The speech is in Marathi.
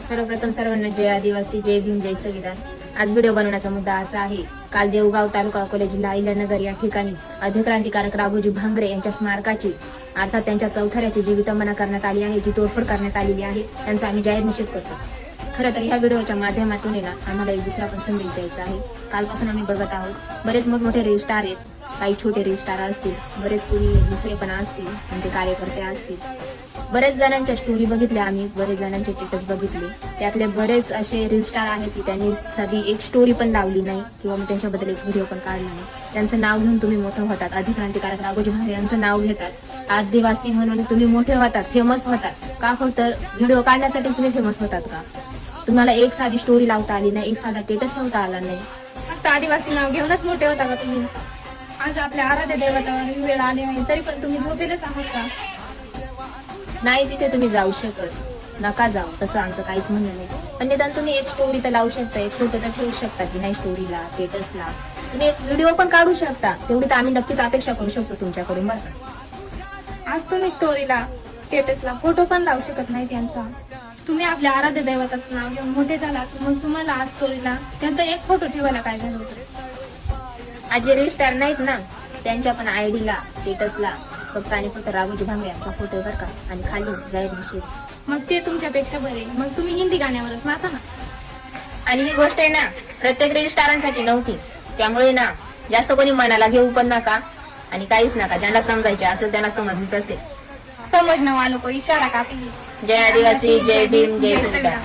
सर्वप्रथम सर्वांना जय आदिवासी, जय भीम, जय संविधान. आज व्हिडिओ बनवण्याचा मुद्दा असा आहे. काल देवगाव तालुका अकोला जिल्हा अहिल्यानगर या ठिकाणी अधिक्रांतिकारक राघोजी भांगरे यांच्या स्मारकाची अर्थात त्यांच्या चौथऱ्याची जी विटंबना करण्यात आली आहे, जी तोडफोड करण्यात आलेली आहे, त्यांचा आम्ही जाहीर निषेध करतो. खरं तर ह्या व्हिडिओच्या माध्यमातून आहे ना, आम्हाला एक दुसरा पण संदेश द्यायचा आहे. कालपासून आम्ही बघत आहोत बरेच मोठमोठे रील स्टार आहेत, काही छोटे रील स्टार असतील, बरेच कोणी दुसरे पण असतील, म्हणजे कार्यकर्ते असतील. बरेच जणांच्या स्टोरी बघितल्या आम्ही, बरेच जणांचे स्टेटस बघितले. त्यातले बरेच असे रील स्टार आहेत की त्यांनी साधी एक स्टोरी पण लावली नाही किंवा मग त्यांच्याबद्दल एक व्हिडिओ पण काढला नाही. त्यांचं नाव घेऊन तुम्ही मोठं होतात, अधिक्रांतिकारक राघोजी भांगरे यांचं नाव घेतात, आदिवासी म्हणून तुम्ही मोठे होतात, फेमस होतात का? फक्त व्हिडिओ काढण्यासाठीच तुम्ही फेमस होतात का? तुम्हाला एक साधी स्टोरी लावता आली नाही, एक साधा स्टेटस ठेवता आला नाही, फक्त आदिवासी नाव घेऊनच मोठे होता का तुम्ही? आज आपल्या आराध्य देवतावर वेळ आली आहे तरी पण तुम्ही झोपेलेच आहात का? नाही तिथे तुम्ही जाऊ शकत, नका जाऊ, तसं आमचं काहीच म्हणणं नाही. पण निदान तुम्ही एक स्टोरी तर लावू शकता, एक फोटो तर ठेवू शकता की नाही, स्टोरीला स्टेटसला तुम्ही एक व्हिडिओ पण काढू शकता. तेवढी तर आम्ही नक्कीच अपेक्षा करू शकतो तुमच्याकडून बरं का. आज तुम्ही स्टोरीला स्टेटसला फोटो पण लावू शकत नाही त्यांचा. तुम्ही आपल्या आराध्य दैवताचं नाव घेऊन मोठे झालात, मग तुम्हाला आज स्टोरीला त्यांचा एक फोटो ठेवायला काय झालं होतं? आज जे रील स्टार नाहीत ना, त्यांच्या पण आयडीला स्टेटसला फक्त आणि फक्त राघोजी भांगरे यांचा फोटो बरं का, आणि खाली जाहीर निषेध. मग ते तुमच्यापेक्षा बरे, मग तुम्ही हिंदी गाण्यावरच नाचा ना. आणि ही गोष्ट आहे ना, प्रत्येक रील स्टारांसाठी नव्हती, त्यामुळे ना जास्त कोणी मनाला घेऊ पण नका आणि काहीच नका. ज्यांना समजायचे असेल त्यांना समजलीच असेल. समजणं वालो को इशारा काफी. जय आदिवासी, जय भीम, जय संविधान.